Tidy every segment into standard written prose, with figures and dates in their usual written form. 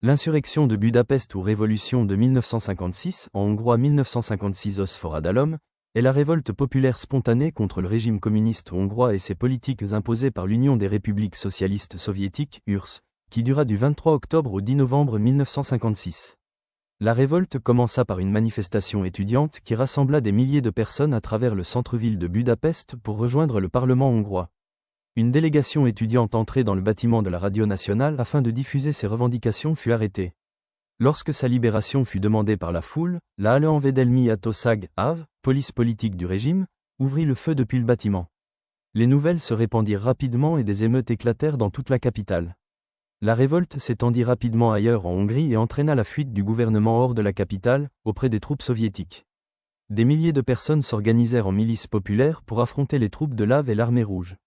L'insurrection de Budapest ou révolution de 1956, en hongrois 1956 Osforradalom, est la révolte populaire spontanée contre le régime communiste hongrois et ses politiques imposées par l'Union des républiques socialistes soviétiques, URSS, qui dura du 23 octobre au 10 novembre 1956. La révolte commença par une manifestation étudiante qui rassembla des milliers de personnes à travers le centre-ville de Budapest pour rejoindre le Parlement hongrois. Une délégation étudiante entrée dans le bâtiment de la radio nationale afin de diffuser ses revendications fut arrêtée. Lorsque sa libération fut demandée par la foule, la Haleanvédelmi Hatóság Av, police politique du régime, ouvrit le feu depuis le bâtiment. Les nouvelles se répandirent rapidement et des émeutes éclatèrent dans toute la capitale. La révolte s'étendit rapidement ailleurs en Hongrie et entraîna la fuite du gouvernement hors de la capitale, auprès des troupes soviétiques. Des milliers de personnes s'organisèrent en milices populaires pour affronter les troupes de l'AV et l'armée rouge.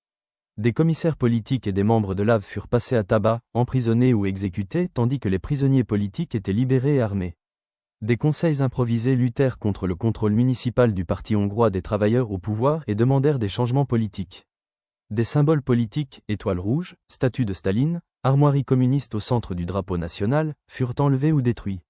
Des commissaires politiques et des membres de l'AV furent passés à tabac, emprisonnés ou exécutés, tandis que les prisonniers politiques étaient libérés et armés. Des conseils improvisés luttèrent contre le contrôle municipal du Parti hongrois des travailleurs au pouvoir et demandèrent des changements politiques. Des symboles politiques, étoiles rouges, statue de Staline, armoiries communistes au centre du drapeau national, furent enlevés ou détruits.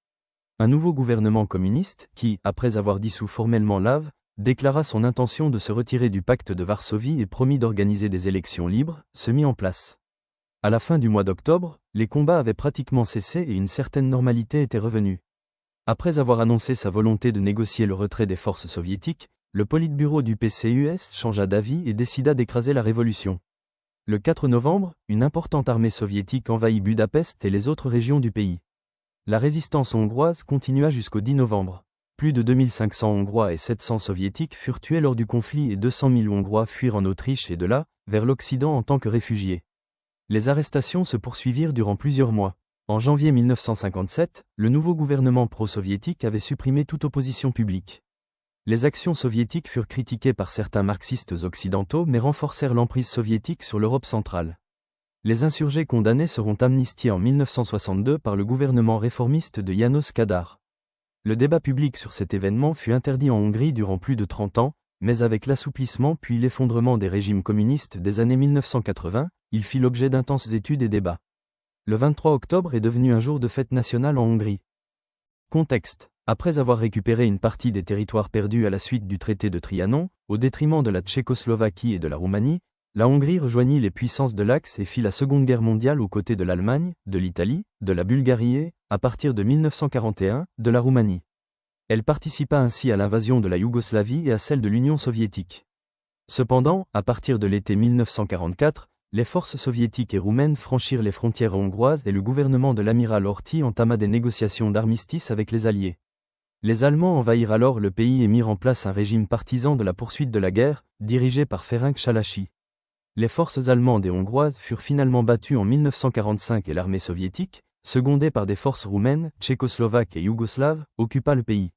Un nouveau gouvernement communiste, qui, après avoir dissous formellement l'AV, déclara son intention de se retirer du pacte de Varsovie et promit d'organiser des élections libres, se mit en place. À la fin du mois d'octobre, les combats avaient pratiquement cessé et une certaine normalité était revenue. Après avoir annoncé sa volonté de négocier le retrait des forces soviétiques, le politburo du PCUS changea d'avis et décida d'écraser la révolution. Le 4 novembre, une importante armée soviétique envahit Budapest et les autres régions du pays. La résistance hongroise continua jusqu'au 10 novembre. Plus de 2500 Hongrois et 700 Soviétiques furent tués lors du conflit et 200 000 Hongrois fuirent en Autriche et de là, vers l'Occident en tant que réfugiés. Les arrestations se poursuivirent durant plusieurs mois. En janvier 1957, le nouveau gouvernement pro-soviétique avait supprimé toute opposition publique. Les actions soviétiques furent critiquées par certains marxistes occidentaux mais renforcèrent l'emprise soviétique sur l'Europe centrale. Les insurgés condamnés seront amnistiés en 1962 par le gouvernement réformiste de János Kadar. Le débat public sur cet événement fut interdit en Hongrie durant plus de 30 ans, mais avec l'assouplissement puis l'effondrement des régimes communistes des années 1980, il fit l'objet d'intenses études et débats. Le 23 octobre est devenu un jour de fête nationale en Hongrie. Contexte. Après avoir récupéré une partie des territoires perdus à la suite du traité de Trianon, au détriment de la Tchécoslovaquie et de la Roumanie, la Hongrie rejoignit les puissances de l'Axe et fit la Seconde Guerre mondiale aux côtés de l'Allemagne, de l'Italie, de la Bulgarie et, à partir de 1941, de la Roumanie. Elle participa ainsi à l'invasion de la Yougoslavie et à celle de l'Union soviétique. Cependant, à partir de l'été 1944, les forces soviétiques et roumaines franchirent les frontières hongroises et le gouvernement de l'amiral Horthy entama des négociations d'armistice avec les Alliés. Les Allemands envahirent alors le pays et mirent en place un régime partisan de la poursuite de la guerre, dirigé par Ferenc Szálasi. Les forces allemandes et hongroises furent finalement battues en 1945 et l'armée soviétique, secondée par des forces roumaines, tchécoslovaques et yougoslaves, occupa le pays.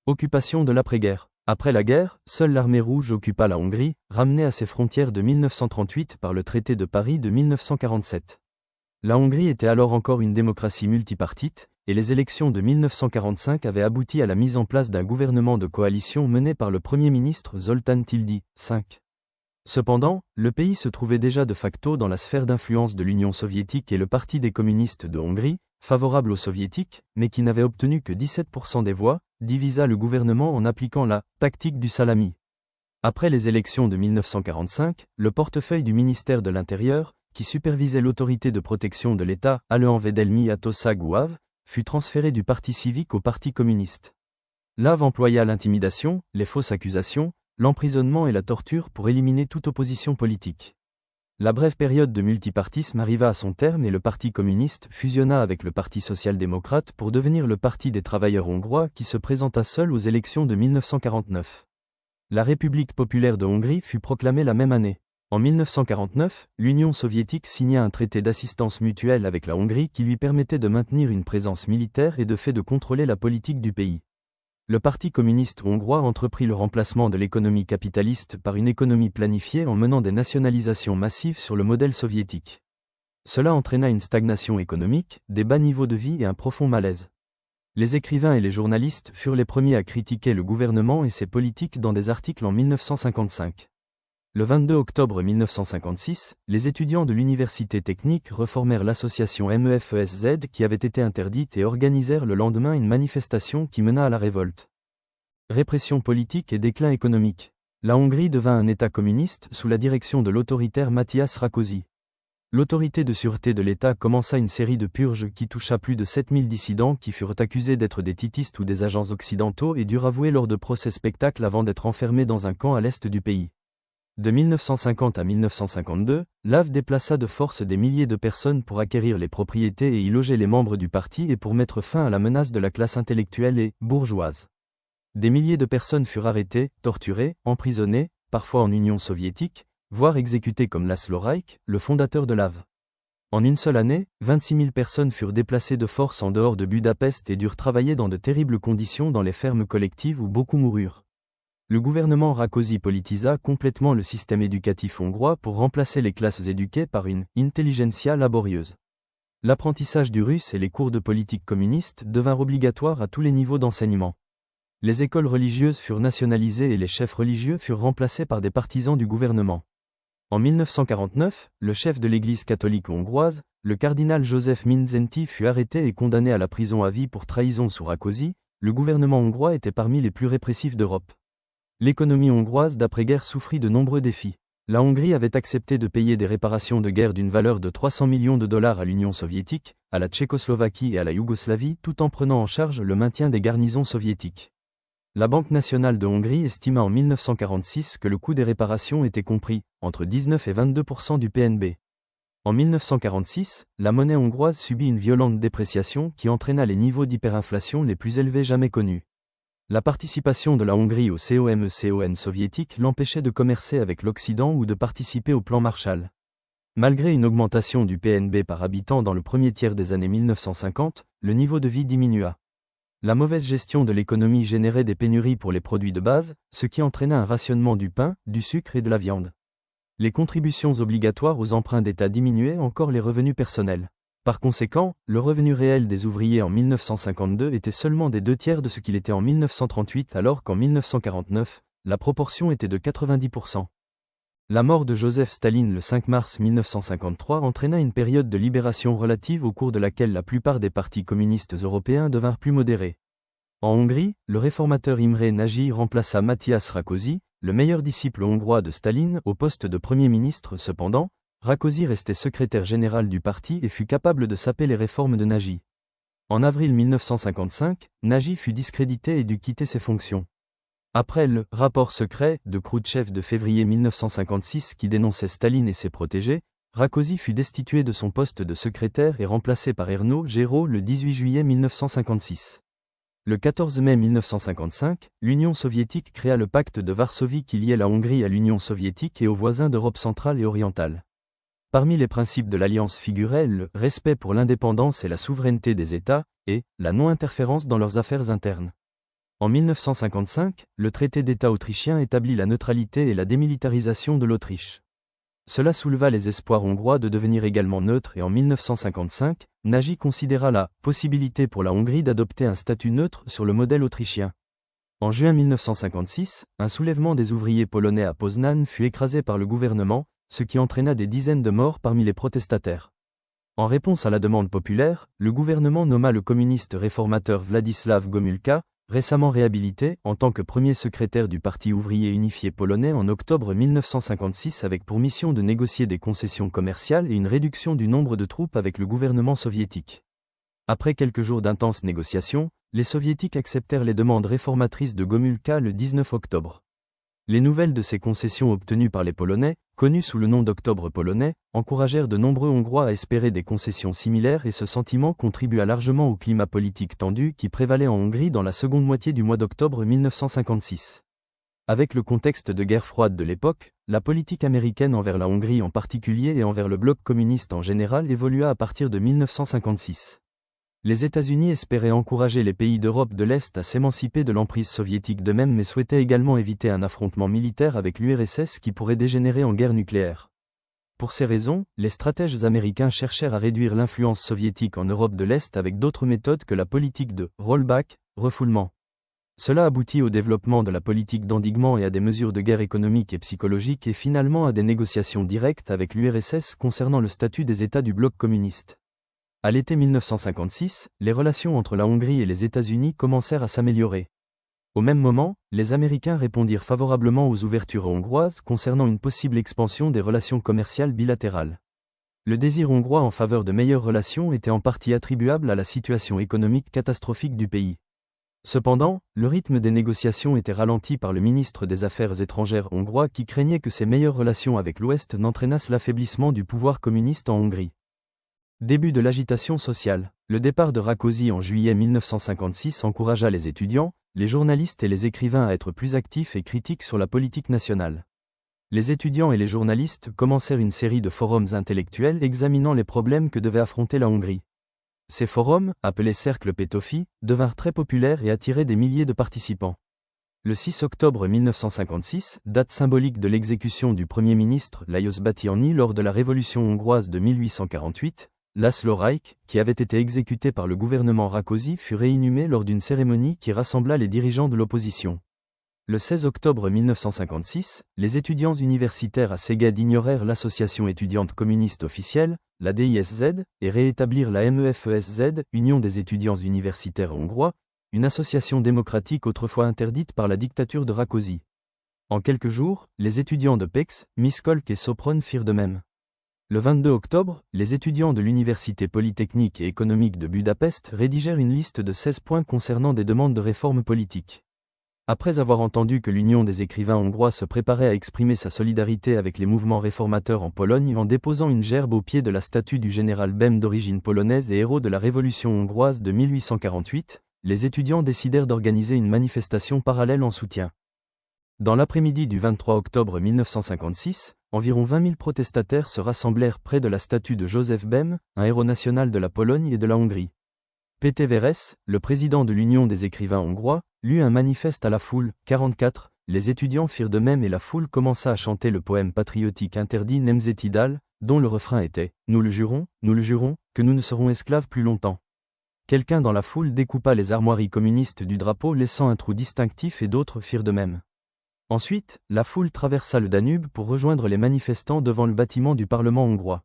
Occupation de l'après-guerre. Après la guerre, seule l'armée rouge occupa la Hongrie, ramenée à ses frontières de 1938 par le traité de Paris de 1947. La Hongrie était alors encore une démocratie multipartite, et les élections de 1945 avaient abouti à la mise en place d'un gouvernement de coalition mené par le Premier ministre Zoltán Tildy, 5. Cependant, le pays se trouvait déjà de facto dans la sphère d'influence de l'Union soviétique et le Parti des communistes de Hongrie, favorable aux soviétiques, mais qui n'avait obtenu que 17% des voix, divisa le gouvernement en appliquant la « tactique du salami ». Après les élections de 1945, le portefeuille du ministère de l'Intérieur, qui supervisait l'autorité de protection de l'État, Haleanvédelmi Hatóság Av, fut transféré du Parti civique au Parti communiste. L'AV employa l'intimidation, les fausses accusations, l'emprisonnement et la torture pour éliminer toute opposition politique. La brève période de multipartisme arriva à son terme et le Parti communiste fusionna avec le Parti social-démocrate pour devenir le Parti des travailleurs hongrois qui se présenta seul aux élections de 1949. La République populaire de Hongrie fut proclamée la même année. En 1949, l'Union soviétique signa un traité d'assistance mutuelle avec la Hongrie qui lui permettait de maintenir une présence militaire et de fait de contrôler la politique du pays. Le Parti communiste hongrois entreprit le remplacement de l'économie capitaliste par une économie planifiée en menant des nationalisations massives sur le modèle soviétique. Cela entraîna une stagnation économique, des bas niveaux de vie et un profond malaise. Les écrivains et les journalistes furent les premiers à critiquer le gouvernement et ses politiques dans des articles en 1955. Le 22 octobre 1956, les étudiants de l'université technique reformèrent l'association MEFESZ qui avait été interdite et organisèrent le lendemain une manifestation qui mena à la révolte. Répression politique et déclin économique. La Hongrie devint un État communiste sous la direction de l'autoritaire Matyás Rákosi. L'autorité de sûreté de l'État commença une série de purges qui toucha plus de 7000 dissidents qui furent accusés d'être des titistes ou des agents occidentaux et durent avouer lors de procès spectacles avant d'être enfermés dans un camp à l'est du pays. De 1950 à 1952, l'AV déplaça de force des milliers de personnes pour acquérir les propriétés et y loger les membres du parti et pour mettre fin à la menace de la classe intellectuelle et bourgeoise. Des milliers de personnes furent arrêtées, torturées, emprisonnées, parfois en Union soviétique, voire exécutées comme Laszlo Rajk, le fondateur de l'AV. En une seule année, 26 000 personnes furent déplacées de force en dehors de Budapest et durent travailler dans de terribles conditions dans les fermes collectives où beaucoup moururent. Le gouvernement Rákosi politisa complètement le système éducatif hongrois pour remplacer les classes éduquées par une intelligentsia laborieuse. L'apprentissage du russe et les cours de politique communiste devinrent obligatoires à tous les niveaux d'enseignement. Les écoles religieuses furent nationalisées et les chefs religieux furent remplacés par des partisans du gouvernement. En 1949, le chef de l'Église catholique hongroise, le cardinal Joseph Mindszenty fut arrêté et condamné à la prison à vie pour trahison sous Rákosi. Le gouvernement hongrois était parmi les plus répressifs d'Europe. L'économie hongroise d'après-guerre souffrit de nombreux défis. La Hongrie avait accepté de payer des réparations de guerre d'une valeur de 300 millions de dollars à l'Union soviétique, à la Tchécoslovaquie et à la Yougoslavie tout en prenant en charge le maintien des garnisons soviétiques. La Banque nationale de Hongrie estima en 1946 que le coût des réparations était compris entre 19 et 22% du PNB. En 1946, la monnaie hongroise subit une violente dépréciation qui entraîna les niveaux d'hyperinflation les plus élevés jamais connus. La participation de la Hongrie au COMECON soviétique l'empêchait de commercer avec l'Occident ou de participer au plan Marshall. Malgré une augmentation du PNB par habitant dans le premier tiers des années 1950, le niveau de vie diminua. La mauvaise gestion de l'économie générait des pénuries pour les produits de base, ce qui entraîna un rationnement du pain, du sucre et de la viande. Les contributions obligatoires aux emprunts d'État diminuaient encore les revenus personnels. Par conséquent, le revenu réel des ouvriers en 1952 était seulement des 2/3 de ce qu'il était en 1938 alors qu'en 1949, la proportion était de 90%. La mort de Joseph Staline le 5 mars 1953 entraîna une période de libération relative au cours de laquelle la plupart des partis communistes européens devinrent plus modérés. En Hongrie, le réformateur Imre Nagy remplaça Matyás Rákosi, le meilleur disciple hongrois de Staline, au poste de Premier ministre. Cependant, Rákosi restait secrétaire général du parti et fut capable de saper les réformes de Nagy. En avril 1955, Nagy fut discrédité et dut quitter ses fonctions. Après le « rapport secret » de Khrouchtchev de février 1956 qui dénonçait Staline et ses protégés, Rákosi fut destitué de son poste de secrétaire et remplacé par Erno Géraud le 18 juillet 1956. Le 14 mai 1955, l'Union soviétique créa le pacte de Varsovie qui liait la Hongrie à l'Union soviétique et aux voisins d'Europe centrale et orientale. Parmi les principes de l'alliance figuraient le respect pour l'indépendance et la souveraineté des États, et la non-interférence dans leurs affaires internes. En 1955, le traité d'État autrichien établit la neutralité et la démilitarisation de l'Autriche. Cela souleva les espoirs hongrois de devenir également neutre et en 1955, Nagy considéra la possibilité pour la Hongrie d'adopter un statut neutre sur le modèle autrichien. En juin 1956, un soulèvement des ouvriers polonais à Poznań fut écrasé par le gouvernement, ce qui entraîna des dizaines de morts parmi les protestataires. En réponse à la demande populaire, le gouvernement nomma le communiste réformateur Władysław Gomulka, récemment réhabilité, en tant que premier secrétaire du Parti ouvrier unifié polonais en octobre 1956 avec pour mission de négocier des concessions commerciales et une réduction du nombre de troupes avec le gouvernement soviétique. Après quelques jours d'intenses négociations, les soviétiques acceptèrent les demandes réformatrices de Gomulka le 19 octobre. Les nouvelles de ces concessions obtenues par les Polonais, connues sous le nom d'Octobre polonais, encouragèrent de nombreux Hongrois à espérer des concessions similaires et ce sentiment contribua largement au climat politique tendu qui prévalait en Hongrie dans la seconde moitié du mois d'octobre 1956. Avec le contexte de guerre froide de l'époque, la politique américaine envers la Hongrie en particulier et envers le bloc communiste en général évolua à partir de 1956. Les États-Unis espéraient encourager les pays d'Europe de l'Est à s'émanciper de l'emprise soviétique d'eux-mêmes mais souhaitaient également éviter un affrontement militaire avec l'URSS qui pourrait dégénérer en guerre nucléaire. Pour ces raisons, les stratèges américains cherchèrent à réduire l'influence soviétique en Europe de l'Est avec d'autres méthodes que la politique de « rollback », refoulement. Cela aboutit au développement de la politique d'endiguement et à des mesures de guerre économique et psychologique et finalement à des négociations directes avec l'URSS concernant le statut des États du bloc communiste. À l'été 1956, les relations entre la Hongrie et les États-Unis commencèrent à s'améliorer. Au même moment, les Américains répondirent favorablement aux ouvertures hongroises concernant une possible expansion des relations commerciales bilatérales. Le désir hongrois en faveur de meilleures relations était en partie attribuable à la situation économique catastrophique du pays. Cependant, le rythme des négociations était ralenti par le ministre des Affaires étrangères hongrois qui craignait que ces meilleures relations avec l'Ouest n'entraînassent l'affaiblissement du pouvoir communiste en Hongrie. Début de l'agitation sociale. Le départ de Rákosi en juillet 1956 encouragea les étudiants, les journalistes et les écrivains à être plus actifs et critiques sur la politique nationale. Les étudiants et les journalistes commencèrent une série de forums intellectuels examinant les problèmes que devait affronter la Hongrie. Ces forums, appelés cercles Pétofi, devinrent très populaires et attiraient des milliers de participants. Le 6 octobre 1956, date symbolique de l'exécution du Premier ministre Lajos Báthony lors de la Révolution hongroise de 1848, László Rajk, qui avait été exécuté par le gouvernement Rákosi, fut réinhumé lors d'une cérémonie qui rassembla les dirigeants de l'opposition. Le 16 octobre 1956, les étudiants universitaires à Szeged ignorèrent l'association étudiante communiste officielle, la DISZ, et réétablirent la MEFESZ, Union des étudiants universitaires hongrois, une association démocratique autrefois interdite par la dictature de Rákosi. En quelques jours, les étudiants de Pécs, Miskolc et Sopron firent de même. Le 22 octobre, les étudiants de l'Université polytechnique et économique de Budapest rédigèrent une liste de 16 points concernant des demandes de réforme politique. Après avoir entendu que l'Union des écrivains hongrois se préparait à exprimer sa solidarité avec les mouvements réformateurs en Pologne en déposant une gerbe au pied de la statue du général Bem d'origine polonaise et héros de la Révolution hongroise de 1848, les étudiants décidèrent d'organiser une manifestation parallèle en soutien. Dans l'après-midi du 23 octobre 1956, environ 20 000 protestataires se rassemblèrent près de la statue de Józef Bem, un héros national de la Pologne et de la Hongrie. Péter Veress, le président de l'Union des écrivains hongrois, lut un manifeste à la foule. 44, les étudiants firent de même et la foule commença à chanter le poème patriotique interdit Nemzeti Dal, dont le refrain était « nous le jurons, que nous ne serons esclaves plus longtemps ». Quelqu'un dans la foule découpa les armoiries communistes du drapeau laissant un trou distinctif et d'autres firent de même. Ensuite, la foule traversa le Danube pour rejoindre les manifestants devant le bâtiment du Parlement hongrois.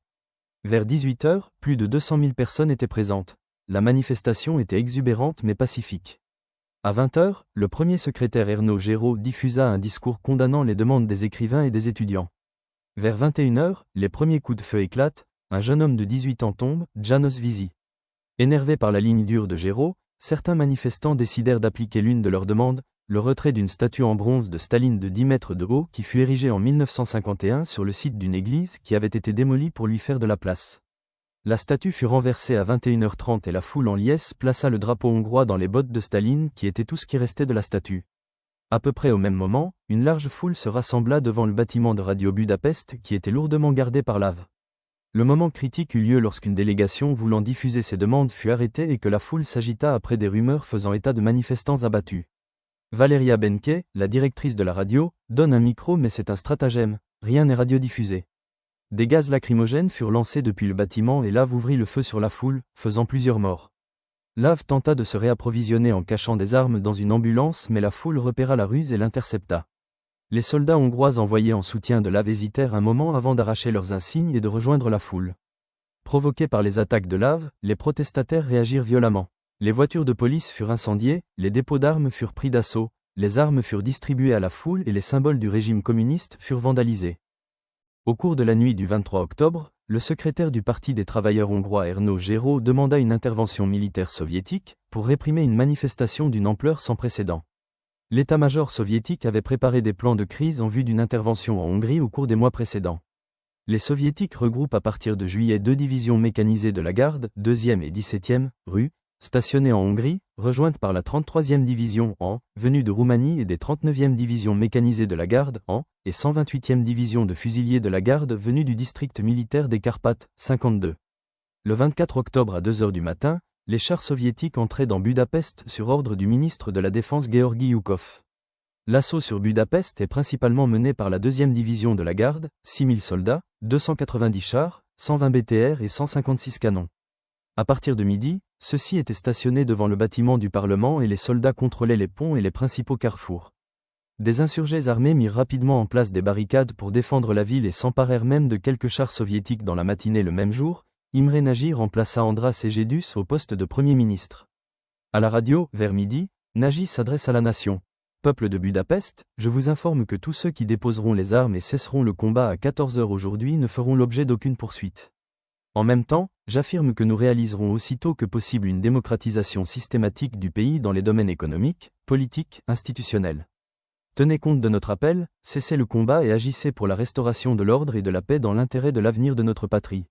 Vers 18 h, plus de 200 000 personnes étaient présentes. La manifestation était exubérante mais pacifique. À 20 h, le premier secrétaire Ernő Géraud diffusa un discours condamnant les demandes des écrivains et des étudiants. Vers 21 h, les premiers coups de feu éclatent, un jeune homme de 18 ans tombe, János Visi. Énervés par la ligne dure de Géraud, certains manifestants décidèrent d'appliquer l'une de leurs demandes, le retrait d'une statue en bronze de Staline de 10 mètres de haut qui fut érigée en 1951 sur le site d'une église qui avait été démolie pour lui faire de la place. La statue fut renversée à 21 h 30 et la foule en liesse plaça le drapeau hongrois dans les bottes de Staline qui était tout ce qui restait de la statue. À peu près au même moment, une large foule se rassembla devant le bâtiment de Radio Budapest qui était lourdement gardé par l'AV. Le moment critique eut lieu lorsqu'une délégation voulant diffuser ses demandes fut arrêtée et que la foule s'agita après des rumeurs faisant état de manifestants abattus. Valeria Benke, la directrice de la radio, donne un micro mais c'est un stratagème, rien n'est radiodiffusé. Des gaz lacrymogènes furent lancés depuis le bâtiment et l'AV ouvrit le feu sur la foule, faisant plusieurs morts. L'AV tenta de se réapprovisionner en cachant des armes dans une ambulance mais la foule repéra la ruse et l'intercepta. Les soldats hongrois envoyés en soutien de l'AV hésitèrent un moment avant d'arracher leurs insignes et de rejoindre la foule. Provoqués par les attaques de l'AV, les protestataires réagirent violemment. Les voitures de police furent incendiées, les dépôts d'armes furent pris d'assaut, les armes furent distribuées à la foule et les symboles du régime communiste furent vandalisés. Au cours de la nuit du 23 octobre, le secrétaire du Parti des travailleurs hongrois Ernő Géraud demanda une intervention militaire soviétique pour réprimer une manifestation d'une ampleur sans précédent. L'état-major soviétique avait préparé des plans de crise en vue d'une intervention en Hongrie au cours des mois précédents. Les soviétiques regroupent à partir de juillet 2 divisions mécanisées de la garde, 2e et 17e, rue, stationnées en Hongrie, rejointes par la 33e division en, venue de Roumanie et des 39e divisions mécanisées de la garde en, et 128e division de fusiliers de la garde venue du district militaire des Carpates, 52. Le 24 octobre à 2 h du matin, les chars soviétiques entraient dans Budapest sur ordre du ministre de la Défense Georgi Yukov. L'assaut sur Budapest est principalement mené par la 2e division de la garde, 6 000 soldats, 290 chars, 120 BTR et 156 canons. À partir de midi, ceux-ci étaient stationnés devant le bâtiment du Parlement et les soldats contrôlaient les ponts et les principaux carrefours. Des insurgés armés mirent rapidement en place des barricades pour défendre la ville et s'emparèrent même de quelques chars soviétiques dans la matinée le même jour. Imre Nagy remplaça Andras Egedus au poste de Premier ministre. À la radio, vers midi, Nagy s'adresse à la nation. Peuple de Budapest, je vous informe que tous ceux qui déposeront les armes et cesseront le combat à 14 heures aujourd'hui ne feront l'objet d'aucune poursuite. En même temps, j'affirme que nous réaliserons aussitôt que possible une démocratisation systématique du pays dans les domaines économiques, politiques, institutionnels. Tenez compte de notre appel, cessez le combat et agissez pour la restauration de l'ordre et de la paix dans l'intérêt de l'avenir de notre patrie.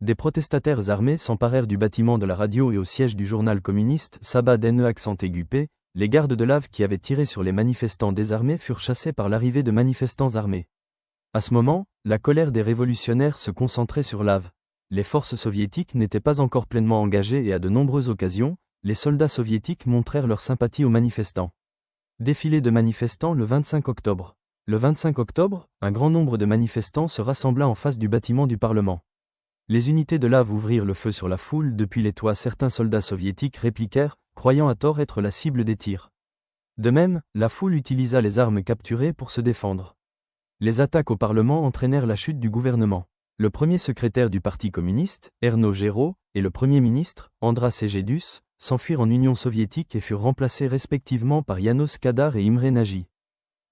Des protestataires armés s'emparèrent du bâtiment de la radio et au siège du journal communiste Sabah d'Ne accent aigu P. Les gardes de lave qui avaient tiré sur les manifestants désarmés furent chassés par l'arrivée de manifestants armés. À ce moment, la colère des révolutionnaires se concentrait sur Lave. Les forces soviétiques n'étaient pas encore pleinement engagées et à de nombreuses occasions, les soldats soviétiques montrèrent leur sympathie aux manifestants. Défilé de manifestants le 25 octobre. Le 25 octobre, un grand nombre de manifestants se rassembla en face du bâtiment du Parlement. Les unités de Lave ouvrirent le feu sur la foule depuis les toits. Certains soldats soviétiques répliquèrent, croyant à tort être la cible des tirs. De même, la foule utilisa les armes capturées pour se défendre. Les attaques au Parlement entraînèrent la chute du gouvernement. Le premier secrétaire du Parti communiste, Erno Gero, et le premier ministre, Andras Egedus, s'enfuirent en Union soviétique et furent remplacés respectivement par János Kadar et Imre Nagy.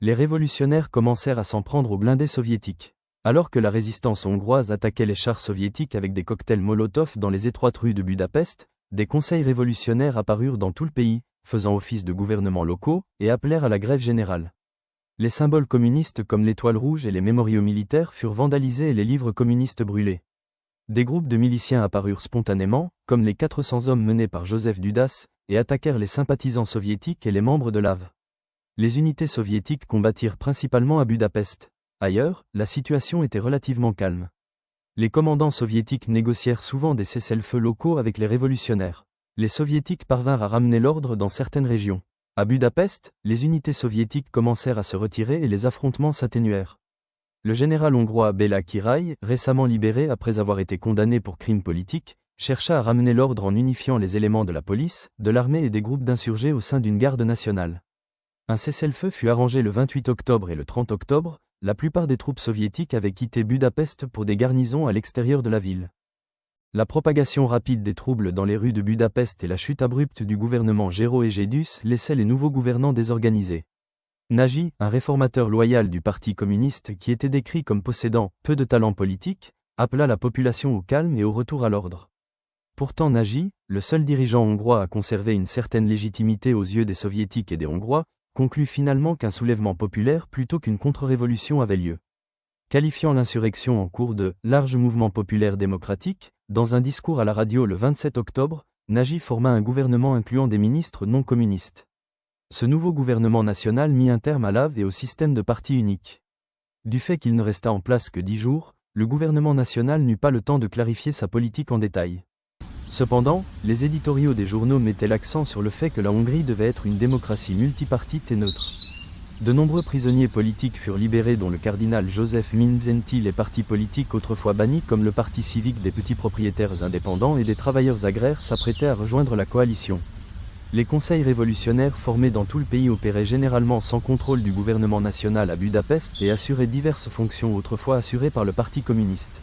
Les révolutionnaires commencèrent à s'en prendre aux blindés soviétiques. Alors que la résistance hongroise attaquait les chars soviétiques avec des cocktails Molotov dans les étroites rues de Budapest, des conseils révolutionnaires apparurent dans tout le pays, faisant office de gouvernements locaux, et appelèrent à la grève générale. Les symboles communistes comme l'étoile rouge et les mémoriaux militaires furent vandalisés et les livres communistes brûlés. Des groupes de miliciens apparurent spontanément, comme les 400 hommes menés par Joseph Dudas, et attaquèrent les sympathisants soviétiques et les membres de Lave. Les unités soviétiques combattirent principalement à Budapest. Ailleurs, la situation était relativement calme. Les commandants soviétiques négocièrent souvent des cessez-le-feu locaux avec les révolutionnaires. Les soviétiques parvinrent à ramener l'ordre dans certaines régions. À Budapest, les unités soviétiques commencèrent à se retirer et les affrontements s'atténuèrent. Le général hongrois Béla Király, récemment libéré après avoir été condamné pour crimes politiques, chercha à ramener l'ordre en unifiant les éléments de la police, de l'armée et des groupes d'insurgés au sein d'une garde nationale. Un cessez-le-feu fut arrangé le 28 octobre et le 30 octobre, la plupart des troupes soviétiques avaient quitté Budapest pour des garnisons à l'extérieur de la ville. La propagation rapide des troubles dans les rues de Budapest et la chute abrupte du gouvernement Gero Egedus laissaient les nouveaux gouvernants désorganisés. Nagy, un réformateur loyal du Parti communiste qui était décrit comme possédant peu de talent politique, appela la population au calme et au retour à l'ordre. Pourtant Nagy, le seul dirigeant hongrois à conserver une certaine légitimité aux yeux des soviétiques et des Hongrois, conclut finalement qu'un soulèvement populaire plutôt qu'une contre-révolution avait lieu. Qualifiant l'insurrection en cours de « large mouvement populaire démocratique », dans un discours à la radio le 27 octobre, Nagy forma un gouvernement incluant des ministres non communistes. Ce nouveau gouvernement national mit un terme à Lave et au système de parti unique. Du fait qu'il ne resta en place que 10 jours, le gouvernement national n'eut pas le temps de clarifier sa politique en détail. Cependant, les éditoriaux des journaux mettaient l'accent sur le fait que la Hongrie devait être une démocratie multipartite et neutre. De nombreux prisonniers politiques furent libérés dont le cardinal Joseph Mindszenty. Les partis politiques autrefois bannis comme le Parti civique des petits propriétaires indépendants et des travailleurs agraires s'apprêtaient à rejoindre la coalition. Les conseils révolutionnaires formés dans tout le pays opéraient généralement sans contrôle du gouvernement national à Budapest et assuraient diverses fonctions autrefois assurées par le Parti communiste.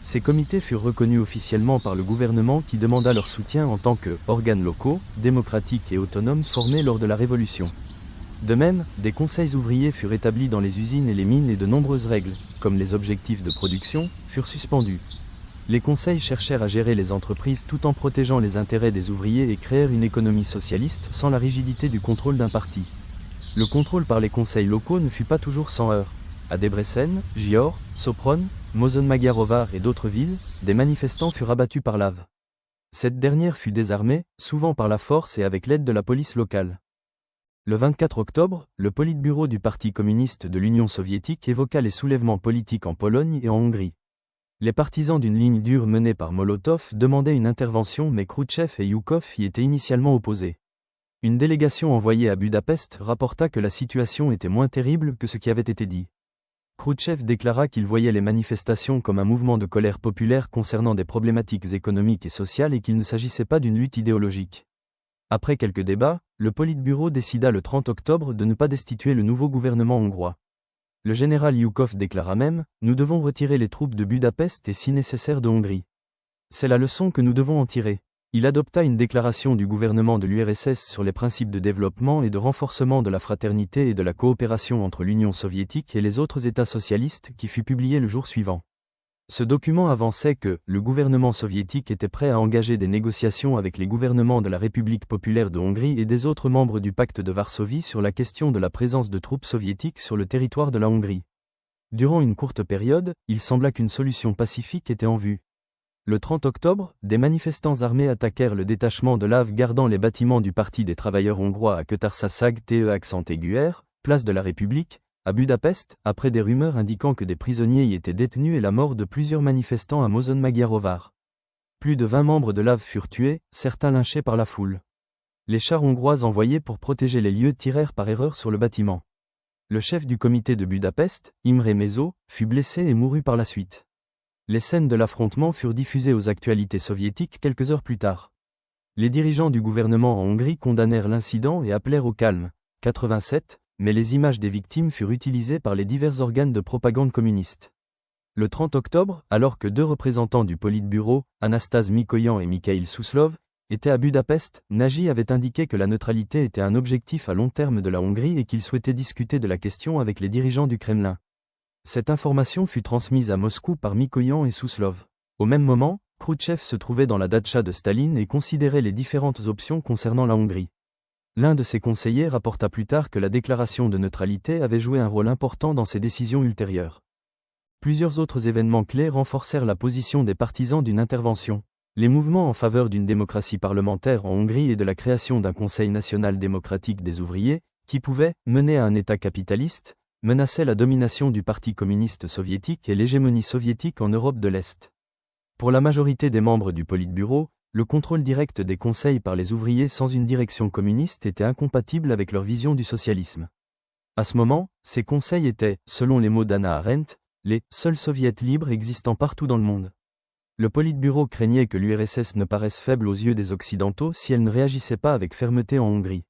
Ces comités furent reconnus officiellement par le gouvernement qui demanda leur soutien en tant que organes locaux, démocratiques et autonomes formés lors de la Révolution. De même, des conseils ouvriers furent établis dans les usines et les mines et de nombreuses règles, comme les objectifs de production, furent suspendues. Les conseils cherchèrent à gérer les entreprises tout en protégeant les intérêts des ouvriers et créèrent une économie socialiste sans la rigidité du contrôle d'un parti. Le contrôle par les conseils locaux ne fut pas toujours sans heurts. À Debrecen, Győr, Sopron, Mozon-Magyaróvár et d'autres villes, des manifestants furent abattus par Lave. Cette dernière fut désarmée, souvent par la force et avec l'aide de la police locale. Le 24 octobre, le Politburo du Parti communiste de l'Union soviétique évoqua les soulèvements politiques en Pologne et en Hongrie. Les partisans d'une ligne dure menée par Molotov demandaient une intervention mais Khrouchtchev et Yukov y étaient initialement opposés. Une délégation envoyée à Budapest rapporta que la situation était moins terrible que ce qui avait été dit. Khrouchtchev déclara qu'il voyait les manifestations comme un mouvement de colère populaire concernant des problématiques économiques et sociales et qu'il ne s'agissait pas d'une lutte idéologique. Après quelques débats, le Politburo décida le 30 octobre de ne pas destituer le nouveau gouvernement hongrois. Le général Yukov déclara même « Nous devons retirer les troupes de Budapest et si nécessaire de Hongrie. C'est la leçon que nous devons en tirer ». Il adopta une déclaration du gouvernement de l'URSS sur les principes de développement et de renforcement de la fraternité et de la coopération entre l'Union soviétique et les autres États socialistes qui fut publiée le jour suivant. Ce document avançait que le gouvernement soviétique était prêt à engager des négociations avec les gouvernements de la République populaire de Hongrie et des autres membres du pacte de Varsovie sur la question de la présence de troupes soviétiques sur le territoire de la Hongrie. Durant une courte période, il sembla qu'une solution pacifique était en vue. Le 30 octobre, des manifestants armés attaquèrent le détachement de l'AV gardant les bâtiments du Parti des travailleurs hongrois à Kötársaság TE place de la République, à Budapest, après des rumeurs indiquant que des prisonniers y étaient détenus et la mort de plusieurs manifestants à Mozon-Magyaróvár. Plus de 20 membres de l'AV furent tués, certains lynchés par la foule. Les chars hongrois envoyés pour protéger les lieux tirèrent par erreur sur le bâtiment. Le chef du comité de Budapest, Imre Mezo, fut blessé et mourut par la suite. Les scènes de l'affrontement furent diffusées aux actualités soviétiques quelques heures plus tard. Les dirigeants du gouvernement en Hongrie condamnèrent l'incident et appelèrent au calme. 87, mais les images des victimes furent utilisées par les divers organes de propagande communiste. Le 30 octobre, alors que deux représentants du Politburo, Anastase Mikoyan et Mikhail Souslov, étaient à Budapest, Nagy avait indiqué que la neutralité était un objectif à long terme de la Hongrie et qu'il souhaitait discuter de la question avec les dirigeants du Kremlin. Cette information fut transmise à Moscou par Mikoyan et Souslov. Au même moment, Khrouchtchev se trouvait dans la datcha de Staline et considérait les différentes options concernant la Hongrie. L'un de ses conseillers rapporta plus tard que la déclaration de neutralité avait joué un rôle important dans ses décisions ultérieures. Plusieurs autres événements clés renforcèrent la position des partisans d'une intervention. Les mouvements en faveur d'une démocratie parlementaire en Hongrie et de la création d'un Conseil national démocratique des ouvriers, qui pouvait mener à un État capitaliste, menaçaient la domination du Parti communiste soviétique et l'hégémonie soviétique en Europe de l'Est. Pour la majorité des membres du Politburo, le contrôle direct des conseils par les ouvriers sans une direction communiste était incompatible avec leur vision du socialisme. À ce moment, ces conseils étaient, selon les mots d'Hannah Arendt, les seuls soviets libres existant partout dans le monde. Le Politburo craignait que l'URSS ne paraisse faible aux yeux des Occidentaux si elle ne réagissait pas avec fermeté en Hongrie.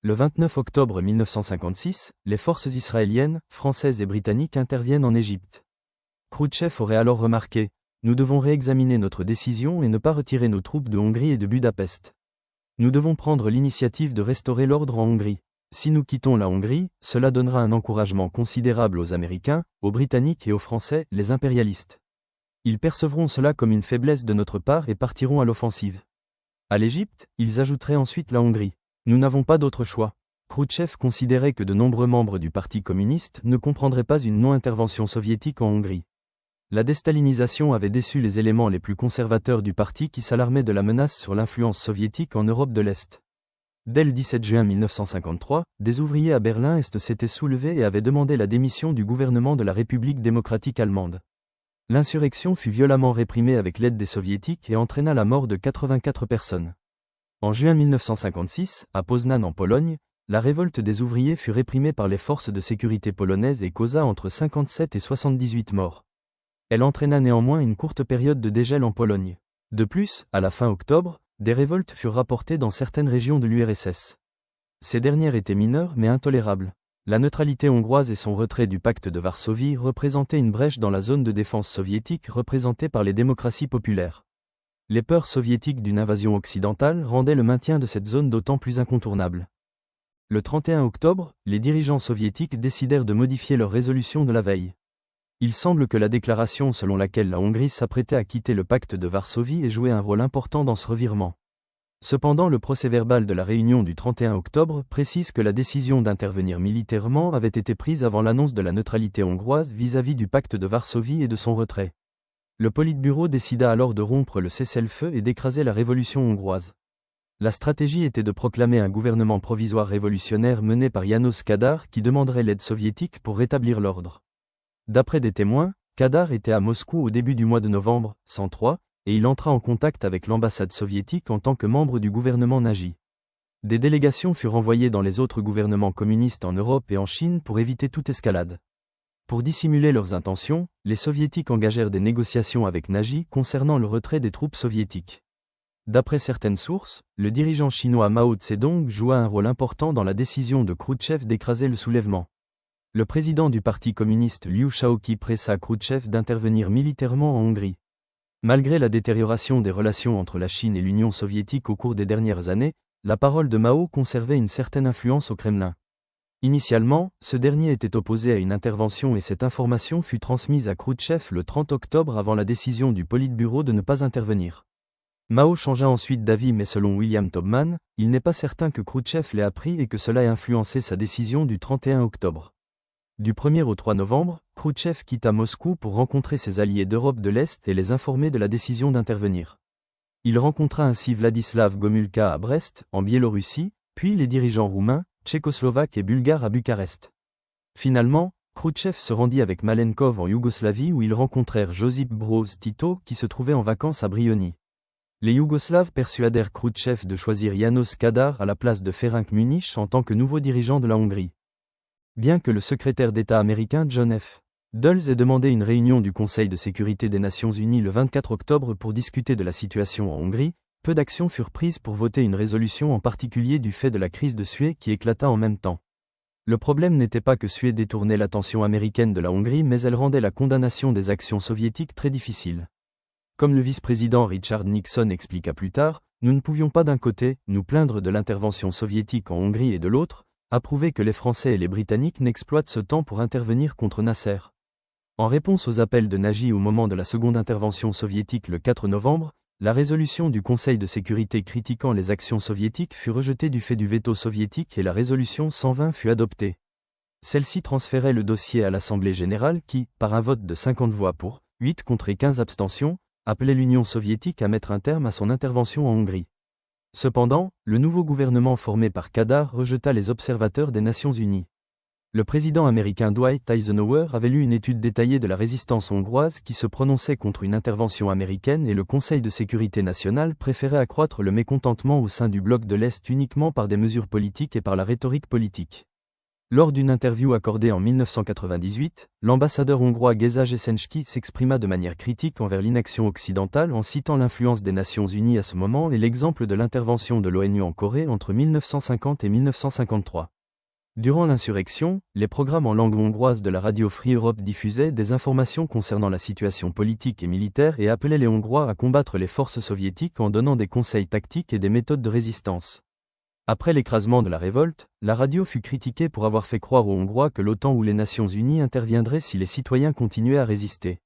Le 29 octobre 1956, les forces israéliennes, françaises et britanniques interviennent en Égypte. Khrouchtchev aurait alors remarqué « Nous devons réexaminer notre décision et ne pas retirer nos troupes de Hongrie et de Budapest. Nous devons prendre l'initiative de restaurer l'ordre en Hongrie. Si nous quittons la Hongrie, cela donnera un encouragement considérable aux Américains, aux Britanniques et aux Français, les impérialistes. Ils percevront cela comme une faiblesse de notre part et partiront à l'offensive. À l'Égypte, ils ajouteraient ensuite la Hongrie. Nous n'avons pas d'autre choix. » Khrouchtchev considérait que de nombreux membres du Parti communiste ne comprendraient pas une non-intervention soviétique en Hongrie. La déstalinisation avait déçu les éléments les plus conservateurs du parti qui s'alarmaient de la menace sur l'influence soviétique en Europe de l'Est. Dès le 17 juin 1953, des ouvriers à Berlin-Est s'étaient soulevés et avaient demandé la démission du gouvernement de la République démocratique allemande. L'insurrection fut violemment réprimée avec l'aide des soviétiques et entraîna la mort de 84 personnes. En juin 1956, à Poznań en Pologne, la révolte des ouvriers fut réprimée par les forces de sécurité polonaises et causa entre 57 et 78 morts. Elle entraîna néanmoins une courte période de dégel en Pologne. De plus, à la fin octobre, des révoltes furent rapportées dans certaines régions de l'URSS. Ces dernières étaient mineures mais intolérables. La neutralité hongroise et son retrait du pacte de Varsovie représentaient une brèche dans la zone de défense soviétique représentée par les démocraties populaires. Les peurs soviétiques d'une invasion occidentale rendaient le maintien de cette zone d'autant plus incontournable. Le 31 octobre, les dirigeants soviétiques décidèrent de modifier leur résolution de la veille. Il semble que la déclaration selon laquelle la Hongrie s'apprêtait à quitter le pacte de Varsovie ait joué un rôle important dans ce revirement. Cependant, le procès-verbal de la réunion du 31 octobre précise que la décision d'intervenir militairement avait été prise avant l'annonce de la neutralité hongroise vis-à-vis du pacte de Varsovie et de son retrait. Le Politburo décida alors de rompre le cessez-le-feu et d'écraser la révolution hongroise. La stratégie était de proclamer un gouvernement provisoire révolutionnaire mené par János Kadar qui demanderait l'aide soviétique pour rétablir l'ordre. D'après des témoins, Kadar était à Moscou au début du mois de novembre 103, et il entra en contact avec l'ambassade soviétique en tant que membre du gouvernement Nagy. Des délégations furent envoyées dans les autres gouvernements communistes en Europe et en Chine pour éviter toute escalade. Pour dissimuler leurs intentions, les Soviétiques engagèrent des négociations avec Nagy concernant le retrait des troupes soviétiques. D'après certaines sources, le dirigeant chinois Mao Tse-dong joua un rôle important dans la décision de Khrouchtchev d'écraser le soulèvement. Le président du Parti communiste Liu Shaoqi pressa Khrouchtchev d'intervenir militairement en Hongrie. Malgré la détérioration des relations entre la Chine et l'Union soviétique au cours des dernières années, la parole de Mao conservait une certaine influence au Kremlin. Initialement, ce dernier était opposé à une intervention et cette information fut transmise à Khrouchtchev le 30 octobre avant la décision du Politburo de ne pas intervenir. Mao changea ensuite d'avis mais selon William Tobman, il n'est pas certain que Khrouchtchev l'ait appris et que cela ait influencé sa décision du 31 octobre. Du 1er au 3 novembre, Khrouchtchev quitta Moscou pour rencontrer ses alliés d'Europe de l'Est et les informer de la décision d'intervenir. Il rencontra ainsi Vladislav Gomulka à Brest, en Biélorussie, puis les dirigeants roumains, tchécoslovaques et bulgares à Bucarest. Finalement, Khrouchtchev se rendit avec Malenkov en Yougoslavie où ils rencontrèrent Josip Broz Tito qui se trouvait en vacances à Brioni. Les Yougoslaves persuadèrent Khrouchtchev de choisir János Kadar à la place de Ferenc Munich en tant que nouveau dirigeant de la Hongrie. Bien que le secrétaire d'État américain John F. Dulles ait demandé une réunion du Conseil de sécurité des Nations Unies le 24 octobre pour discuter de la situation en Hongrie, peu d'actions furent prises pour voter une résolution en particulier du fait de la crise de Suez qui éclata en même temps. Le problème n'était pas que Suez détournait l'attention américaine de la Hongrie mais elle rendait la condamnation des actions soviétiques très difficile. Comme le vice-président Richard Nixon expliqua plus tard, nous ne pouvions pas d'un côté nous plaindre de l'intervention soviétique en Hongrie et de l'autre, approuver que les Français et les Britanniques n'exploitent ce temps pour intervenir contre Nasser. En réponse aux appels de Nagy au moment de la seconde intervention soviétique le 4 novembre, la résolution du Conseil de sécurité critiquant les actions soviétiques fut rejetée du fait du veto soviétique et la résolution 120 fut adoptée. Celle-ci transférait le dossier à l'Assemblée générale qui, par un vote de 50 voix pour, 8 contre et 15 abstentions, appelait l'Union soviétique à mettre un terme à son intervention en Hongrie. Cependant, le nouveau gouvernement formé par Kadar rejeta les observateurs des Nations Unies. Le président américain Dwight Eisenhower avait lu une étude détaillée de la résistance hongroise qui se prononçait contre une intervention américaine et le Conseil de sécurité nationale préférait accroître le mécontentement au sein du bloc de l'Est uniquement par des mesures politiques et par la rhétorique politique. Lors d'une interview accordée en 1998, l'ambassadeur hongrois Géza Jeszenski s'exprima de manière critique envers l'inaction occidentale en citant l'influence des Nations Unies à ce moment et l'exemple de l'intervention de l'ONU en Corée entre 1950 et 1953. Durant l'insurrection, les programmes en langue hongroise de la radio Free Europe diffusaient des informations concernant la situation politique et militaire et appelaient les Hongrois à combattre les forces soviétiques en donnant des conseils tactiques et des méthodes de résistance. Après l'écrasement de la révolte, la radio fut critiquée pour avoir fait croire aux Hongrois que l'OTAN ou les Nations Unies interviendraient si les citoyens continuaient à résister.